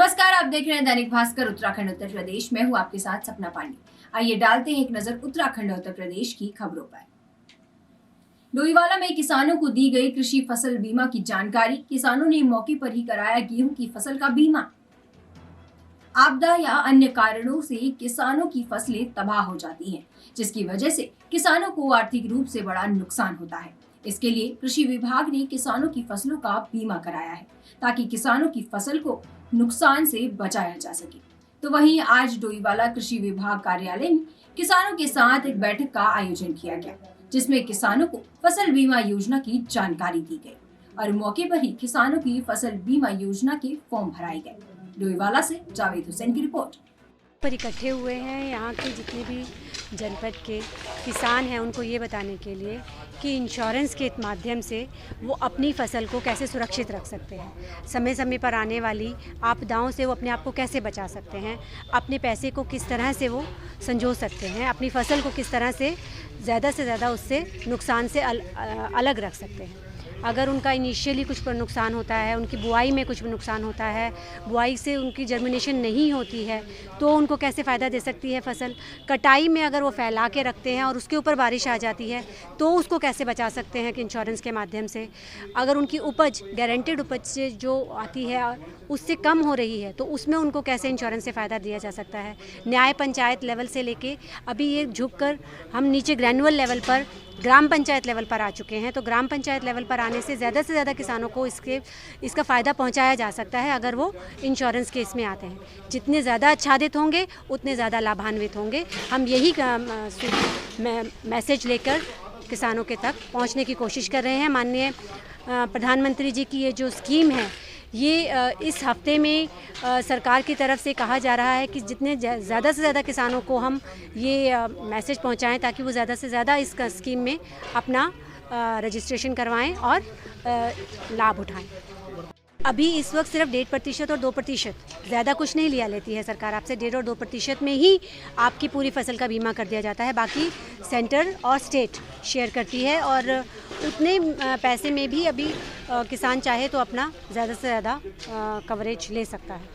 नमस्कार, आप देख रहे हैं दैनिक भास्कर उत्तराखंड उत्तर प्रदेश। मैं हूं आपके साथ सपना पांडे। आइए डालते हैं एक नजर उत्तराखंड और उत्तर प्रदेश की खबरों पर। डोईवाला में किसानों को दी गई कृषि फसल बीमा की जानकारी। किसानों ने मौके पर ही कराया गेहूं की फसल का बीमा। आपदा या अन्य कारणों से किसानों की फसलें तबाह हो जाती हैं, जिसकी वजह से किसानों को आर्थिक रूप से बड़ा नुकसान होता है। इसके लिए कृषि विभाग ने किसानों की फसलों का बीमा कराया है, ताकि किसानों की फसल को नुकसान से बचाया जा सके। तो वहीं आज डोईवाला कृषि विभाग कार्यालय में किसानों के साथ एक बैठक का आयोजन किया गया, जिसमें किसानों को फसल बीमा योजना की जानकारी दी गई और मौके पर ही किसानों की फसल बीमा योजना के फॉर्म भराए गए। डोईवाला से जावेद हुसैन की रिपोर्ट। पर इकट्ठे हुए हैं यहाँ के जितने भी जनपद के किसान हैं, उनको ये बताने के लिए कि इंश्योरेंस के माध्यम से वो अपनी फसल को कैसे सुरक्षित रख सकते हैं, समय समय पर आने वाली आपदाओं से वो अपने आप को कैसे बचा सकते हैं, अपने पैसे को किस तरह से वो संजो सकते हैं, अपनी फसल को किस तरह से ज़्यादा उससे नुकसान से अलग रख सकते हैं। अगर उनका इनिशियली कुछ पर नुकसान होता है, उनकी बुआई में कुछ नुकसान होता है, बुआई से उनकी जर्मिनेशन नहीं होती है, तो उनको कैसे फ़ायदा दे सकती है फसल। कटाई में अगर वो फैला के रखते हैं और उसके ऊपर बारिश आ जाती है, तो उसको कैसे बचा सकते हैं कि इंश्योरेंस के माध्यम से। अगर उनकी उपज गारंटेड उपज से जो आती है उससे कम हो रही है, तो उसमें उनको कैसे इंश्योरेंस से फ़ायदा दिया जा सकता है। न्याय पंचायत लेवल से लेके अभी ये झुक कर हम नीचे ग्रैनुअल लेवल पर, ग्राम पंचायत लेवल पर आ चुके हैं। तो ग्राम पंचायत लेवल पर आने से ज़्यादा किसानों को इसका फ़ायदा पहुंचाया जा सकता है अगर वो इंश्योरेंस के इसमें आते हैं। जितने ज़्यादा आच्छादित होंगे उतने ज़्यादा लाभान्वित होंगे। हम यही मैसेज लेकर किसानों के तक पहुंचने की कोशिश कर रहे हैं। माननीय प्रधानमंत्री जी की ये जो स्कीम है, ये इस हफ्ते में सरकार की तरफ से कहा जा रहा है कि जितने ज़्यादा से ज़्यादा किसानों को हम ये मैसेज पहुंचाएं, ताकि वो ज़्यादा से ज़्यादा इस स्कीम में अपना रजिस्ट्रेशन करवाएं और लाभ उठाएं। अभी इस वक्त सिर्फ 1.5% और 2%, ज़्यादा कुछ नहीं लिया लेती है सरकार आपसे। 1.5 और 2% में ही आपकी पूरी फसल का बीमा कर दिया जाता है। बाकी सेंटर और स्टेट शेयर करती है और उतने पैसे में भी अभी किसान चाहे तो अपना ज़्यादा से ज़्यादा कवरेज ले सकता है।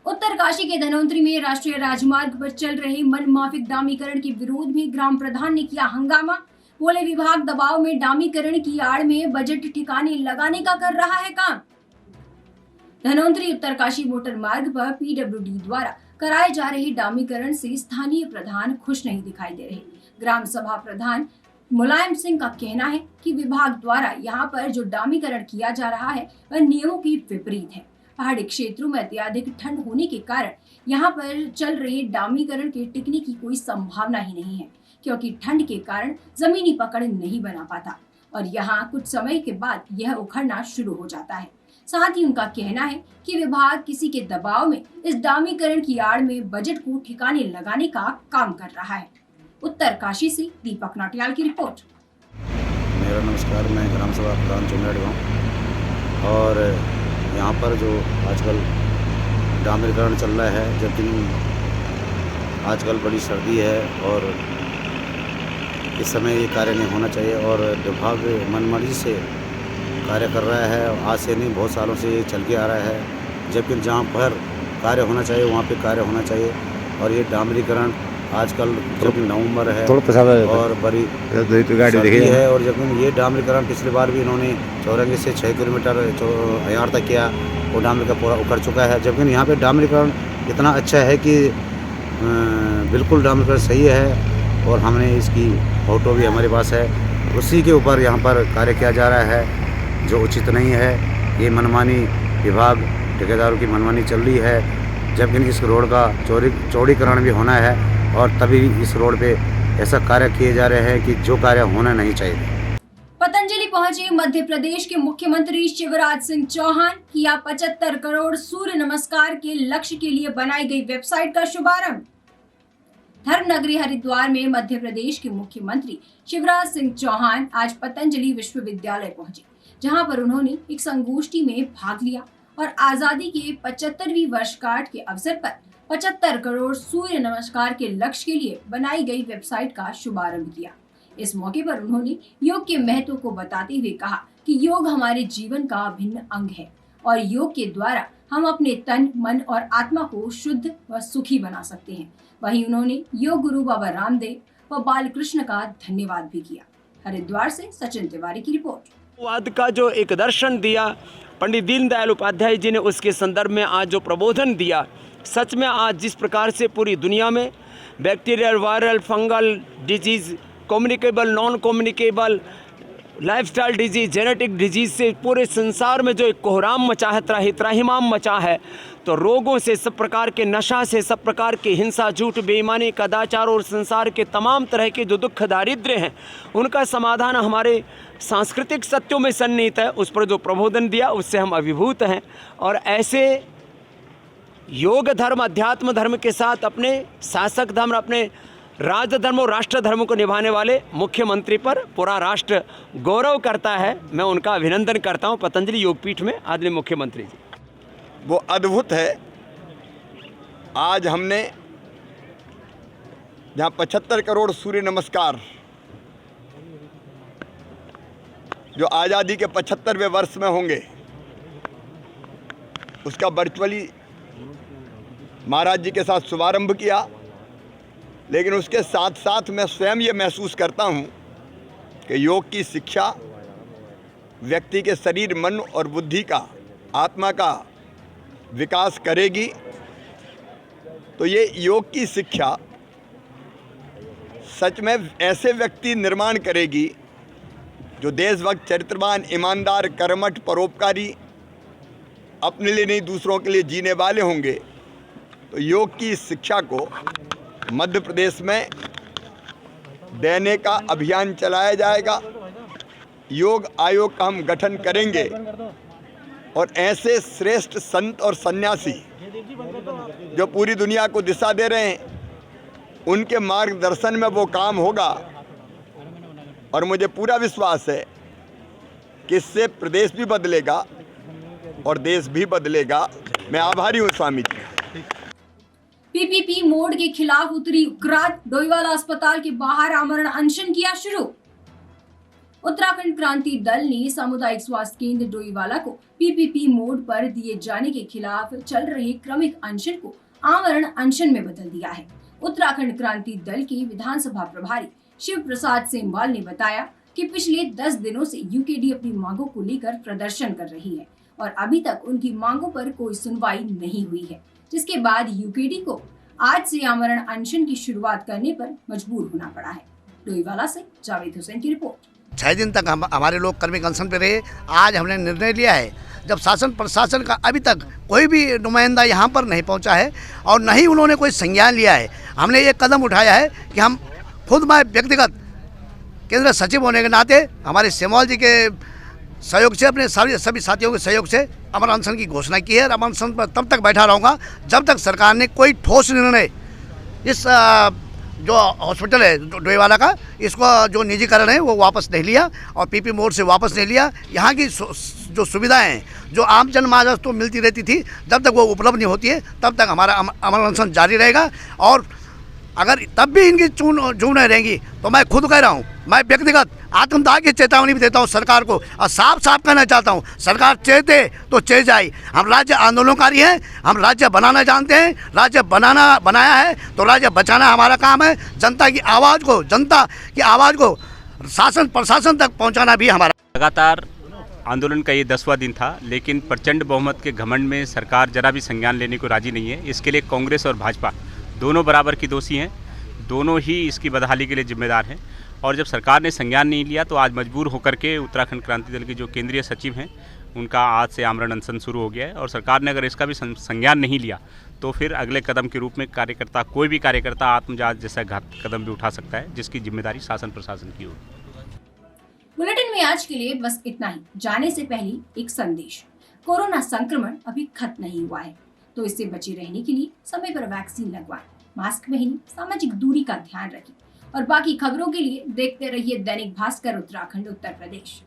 उत्तरकाशी के धनोंतरी में राष्ट्रीय राजमार्ग पर चल रहे मनमाफिक डामीकरण के विरोध में ग्राम प्रधान ने किया हंगामा। बोले, विभाग दबाव में डामीकरण की आड़ में बजट ठिकाने लगाने का कर रहा है काम। धनोंतरी उत्तरकाशी मोटर मार्ग पर पीडब्ल्यूडी द्वारा कराए जा रहे डामीकरण से स्थानीय प्रधान खुश नहीं दिखाई दे रहे। ग्राम सभा प्रधान मुलायम सिंह का कहना है कि विभाग द्वारा यहाँ पर जो डामीकरण किया जा रहा है वह नियमों की विपरीत है। पहाड़ी क्षेत्रों में अत्यधिक ठंड होने के कारण यहाँ पर चल रहे डामीकरण के टिकने की कोई संभावना ही नहीं है, क्योंकि ठंड के कारण जमीनी पकड़ नहीं बना पाता और यहाँ कुछ समय के बाद यह उखड़ना शुरू हो जाता है। साथ ही उनका कहना है कि विभाग किसी के दबाव में इस डामीकरण की आड़ में बजट को ठिकाने लगाने का काम कर रहा है। उत्तरकाशी से दीपक नाटियाल की रिपोर्ट। मेरा नमस्कार, मैं ग्राम सभा प्रधान चुमरेड गाँव। और यहाँ पर जो आजकल डामीकरण चल रहा है, जबकि आजकल बड़ी सर्दी है और इस समय ये कार्य नहीं होना चाहिए और विभाग मनमर्जी से कार्य कर रहा है। आज से नहीं, बहुत सालों से ये चल के आ रहा है। जबकि जहाँ पर कार्य होना चाहिए वहाँ पे कार्य होना चाहिए। और ये डामरीकरण आजकल जब नवंबर है और बड़ी सर्दी है, और जब ये डामरीकरण पिछली बार भी इन्होंने 94 से 6 किलोमीटर हयार तक किया, वो डामरीकरण पूरा उखड़ चुका है। जबकि यहाँ पे डामरीकरण इतना अच्छा है कि बिल्कुल डामरीकरण सही है और हमने इसकी फ़ोटो भी हमारे पास है। उसी के ऊपर यहाँ पर कार्य किया जा रहा है, जो उचित नहीं है। ये मनमानी विभाग ठेकेदारों की मनमानी चल रही है। जबकि इस रोड का चौड़ीकरण भी होना है और तभी इस रोड पे ऐसा कार्य किए जा रहे हैं कि जो कार्य होना नहीं चाहिए। पतंजलि पहुंचे मध्य प्रदेश के मुख्यमंत्री शिवराज सिंह चौहान। किया 75 करोड़ सूर्य नमस्कार के लक्ष्य के लिए बनाई गई वेबसाइट का शुभारंभ। धर्मनगरी हरिद्वार में मध्य प्रदेश के मुख्यमंत्री शिवराज सिंह चौहान आज पतंजलि विश्वविद्यालय पहुंचे, जहां पर उन्होंने एक संगोष्ठी में भाग लिया और आजादी के 75वीं वर्षगांठ के अवसर पर 75 करोड़ सूर्य नमस्कार के लक्ष्य के लिए बनाई गई वेबसाइट का शुभारंभ किया। इस मौके पर उन्होंने योग के महत्व को बताते हुए कहा कि योग हमारे जीवन का अभिन्न अंग है और योग के द्वारा हम अपने तन, मन और आत्मा को शुद्ध व सुखी बना सकते हैं। वहीं उन्होंने योग गुरु बाबा रामदेव व बालकृष्ण का धन्यवाद भी किया। हरिद्वार से सचिन तिवारी की रिपोर्ट। वाद का जो एक दर्शन दिया पंडित दीनदयाल उपाध्याय जी ने, उसके संदर्भ में आज जो प्रबोधन दिया, सच में आज जिस प्रकार से पूरी दुनिया में bacterial, viral, fungal disease, communicable, non communicable, lifestyle disease, genetic disease से पूरे संसार में जो एक कोहराम मचा है, त्राहिमाम मचा है, तो रोगों से, सब प्रकार के नशा से, सब प्रकार के हिंसा, झूठ, बेईमानी, कदाचार और संसार के तमाम तरह के जो दुख दारिद्र्य हैं, उनका समाधान हमारे सांस्कृतिक सत्यों में सन्निहित है। उस पर जो प्रबोधन दिया उससे हम अभिभूत हैं। और ऐसे योग धर्म, अध्यात्म धर्म के साथ अपने शासक धर्म, अपने राज धर्म और राष्ट्र धर्म को निभाने वाले मुख्यमंत्री पर पूरा राष्ट्र गौरव करता है। मैं उनका अभिनंदन करता हूं। पतंजलि योगपीठ में आदरणीय मुख्यमंत्री जी, वो अद्भुत है। आज हमने जहाँ 75 करोड़ सूर्य नमस्कार जो आज़ादी के 75वें वर्ष में होंगे, उसका वर्चुअली महाराज जी के साथ शुभारंभ किया। लेकिन उसके साथ साथ मैं स्वयं ये महसूस करता हूँ कि योग की शिक्षा व्यक्ति के शरीर, मन और बुद्धि का, आत्मा का विकास करेगी। तो ये योग की शिक्षा सच में ऐसे व्यक्ति निर्माण करेगी जो देशभक्त, चरित्रवान, ईमानदार, कर्मठ, परोपकारी, अपने लिए नहीं दूसरों के लिए जीने वाले होंगे। तो योग की शिक्षा को मध्य प्रदेश में देने का अभियान चलाया जाएगा। योग आयोग का हम गठन करेंगे और ऐसे श्रेष्ठ संत और सन्यासी जो पूरी दुनिया को दिशा दे रहे हैं, उनके मार्गदर्शन में वो काम होगा। और मुझे पूरा विश्वास है कि इससे प्रदेश भी बदलेगा और देश भी बदलेगा। मैं आभारी हूँ स्वामी जी। पीपीपी मोड के खिलाफ उतरी उग्राद, डोईवाला अस्पताल के बाहर आमरण अनशन किया शुरू। उत्तराखंड क्रांति दल ने सामुदायिक स्वास्थ्य केंद्र डोईवाला को पीपीपी मोड पर दिए जाने के खिलाफ चल रहे क्रमिक अनशन को आमरण अनशन में बदल दिया है। उत्तराखंड क्रांति दल के विधानसभा प्रभारी शिव प्रसाद सेमवाल ने बताया कि पिछले 10 दिनों से यूकेडी अपनी मांगों को लेकर प्रदर्शन कर रही है और अभी तक उनकी मांगों पर कोई सुनवाई नहीं हुई है, जिसके बाद यूकेडी को आज से आमरण अनशन की शुरुआत करने पर मजबूर होना पड़ा है। डोईवाला से जावेद हुसैन की रिपोर्ट। 6 दिन तक हमारे लोग कर्मिक अनशन पे रहे। आज हमने निर्णय लिया है, जब शासन प्रशासन का अभी तक कोई भी नुमाइंदा यहाँ पर नहीं पहुँचा है और न ही उन्होंने कोई संज्ञान लिया है, हमने ये कदम उठाया है कि हम खुद, मैं व्यक्तिगत केंद्र सचिव होने के नाते हमारे सेमवाल जी के सहयोग से, अपने सभी साथियों के सहयोग से अमर अनशन की घोषणा की है। और अमर अनशन पर तब तक बैठा रहूँगा जब तक सरकार ने कोई ठोस निर्णय इस जो हॉस्पिटल है डोईवाला का, इसको जो निजीकरण है वो वापस नहीं लिया और पीपी मोड से वापस नहीं लिया। यहाँ की जो सुविधाएं हैं जो आम जनमानस को मिलती रहती थी, जब तक वो उपलब्ध नहीं होती है तब तक हमारा अमर अनशन जारी रहेगा। और अगर तब भी इनकी चून नहीं रहेंगी तो मैं खुद कह रहा हूँ, मैं व्यक्तिगत आत्मदाह की चेतावनी भी देता हूँ सरकार को और साफ साफ कहना चाहता हूँ, सरकार चाहते तो चेत जाए। हम राज्य आंदोलनकारी हैं, हम राज्य बनाना जानते हैं, राज्य बनाया है तो राज्य बचाना हमारा काम है। जनता की आवाज़ को शासन प्रशासन तक पहुँचाना भी हमारा। लगातार आंदोलन का ये 10वां दिन था, लेकिन प्रचंड बहुमत के घमंड में सरकार जरा भी संज्ञान लेने को राजी नहीं है। इसके लिए कांग्रेस और भाजपा दोनों बराबर की दोषी हैं, दोनों ही इसकी बदहाली के लिए जिम्मेदार हैं। और जब सरकार ने संज्ञान नहीं लिया तो आज मजबूर होकर के उत्तराखंड क्रांति दल के जो केंद्रीय सचिव हैं उनका आज से आमरण अनशन शुरू हो गया है। और सरकार ने अगर इसका भी संज्ञान नहीं लिया तो फिर अगले कदम के रूप में कोई भी कार्यकर्ता आत्मजात जैसा घातक कदम भी उठा सकता है, जिसकी जिम्मेदारी शासन प्रशासन की होगी। बुलेटिन में आज के लिए बस इतना ही। जाने से पहले एक संदेश, कोरोना संक्रमण अभी खत्म नहीं हुआ है, तो इससे बचे रहने के लिए समय पर वैक्सीन लगवाएं, मास्क पहनें, सामाजिक दूरी का ध्यान रखें और बाकी खबरों के लिए देखते रहिए दैनिक भास्कर उत्तराखंड उत्तर प्रदेश।